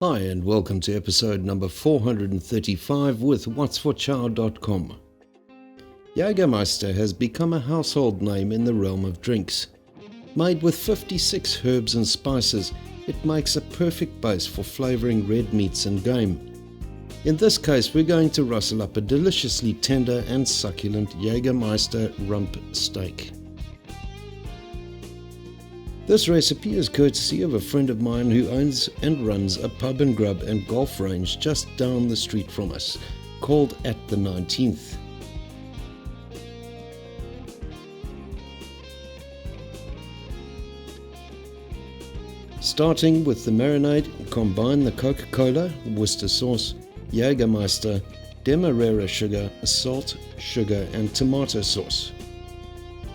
Hi and welcome to episode number 435 with whatsforchow.com. Jagermeister has become a household name in the realm of drinks. Made with 56 herbs and spices, it makes a perfect base for flavouring red meats and game. In this case, we're going to rustle up a deliciously tender and succulent Jagermeister rump steak. This recipe is courtesy of a friend of mine who owns and runs a pub and grub and golf range just down the street from us, called At the 19th. Starting with the marinade, combine the Coca-Cola, Worcester sauce, Jagermeister, Demerara sugar, salt, sugar and tomato sauce.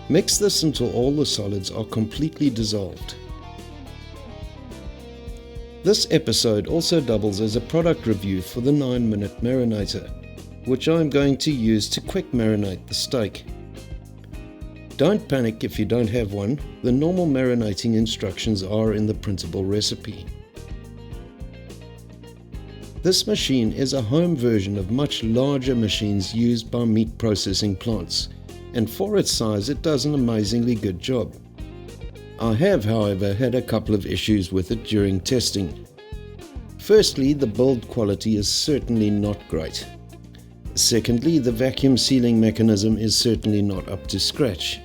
Mix this until all the solids are completely dissolved. This episode also doubles as a product review for the 9-minute Marinator, which I'm going to use to quick marinate the steak. Don't panic if you don't have one, the normal marinating instructions are in the printable recipe. This machine is a home version of much larger machines used by meat processing plants, and for its size it does an amazingly good job. I have, however, had a couple of issues with it during testing. Firstly, the build quality is certainly not great. Secondly, the vacuum sealing mechanism is certainly not up to scratch.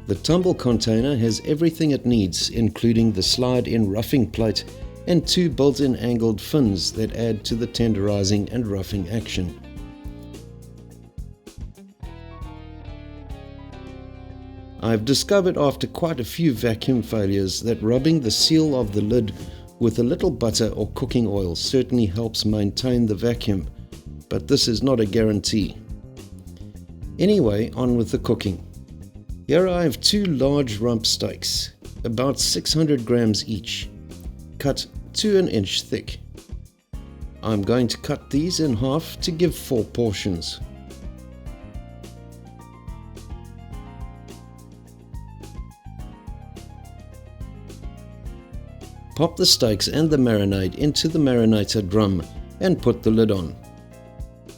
The tumble container has everything it needs, including the slide-in roughing plate and 2 built-in angled fins that add to the tenderizing and roughing action. I've discovered after quite a few vacuum failures that rubbing the seal of the lid with a little butter or cooking oil certainly helps maintain the vacuum, but this is not a guarantee. Anyway, on with the cooking. Here I have 2 large rump steaks, about 600 grams each, cut to 1 inch thick. I'm going to cut these in half to give 4 portions. Pop the steaks and the marinade into the Marinator drum and put the lid on.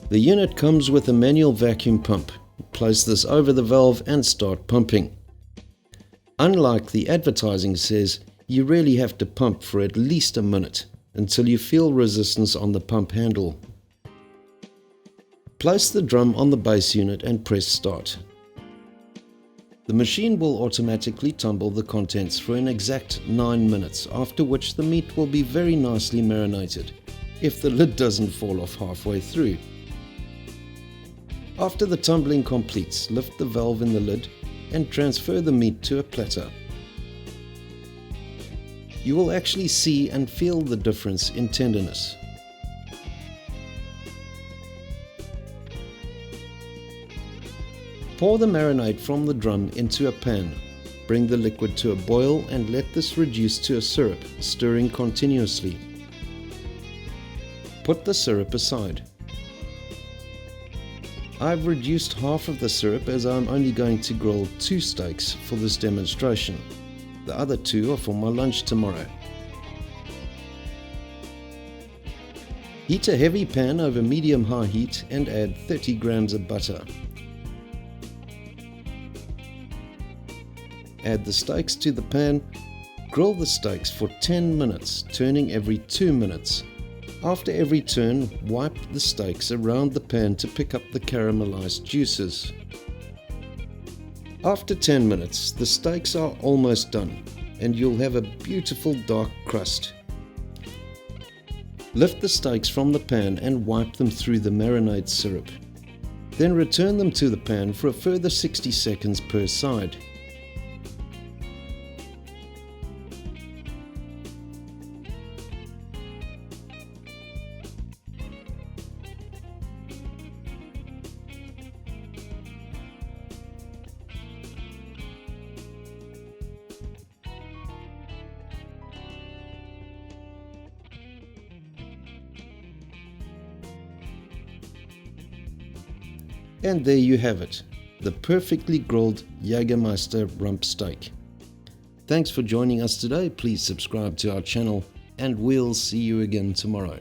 The unit comes with a manual vacuum pump. Place this over the valve and start pumping. Unlike the advertising says, you really have to pump for at least a minute until you feel resistance on the pump handle. Place the drum on the base unit and press start. The machine will automatically tumble the contents for an exact 9 minutes, after which the meat will be very nicely marinated, if the lid doesn't fall off halfway through. After the tumbling completes, lift the valve in the lid and transfer the meat to a platter. You will actually see and feel the difference in tenderness. Pour the marinade from the drum into a pan. Bring the liquid to a boil and let this reduce to a syrup, stirring continuously. Put the syrup aside. I've reduced half of the syrup as I'm only going to grill 2 steaks for this demonstration. The other 2 are for my lunch tomorrow. Heat a heavy pan over medium-high heat and add 30 grams of butter. Add the steaks to the pan. Grill the steaks for 10 minutes, turning every 2 minutes. After every turn, wipe the steaks around the pan to pick up the caramelized juices. After 10 minutes, the steaks are almost done, and you'll have a beautiful dark crust. Lift the steaks from the pan and wipe them through the marinade syrup. Then return them to the pan for a further 60 seconds per side. And there you have it, the perfectly grilled Jagermeister rump steak. Thanks for joining us today. Please subscribe to our channel, and we'll see you again tomorrow.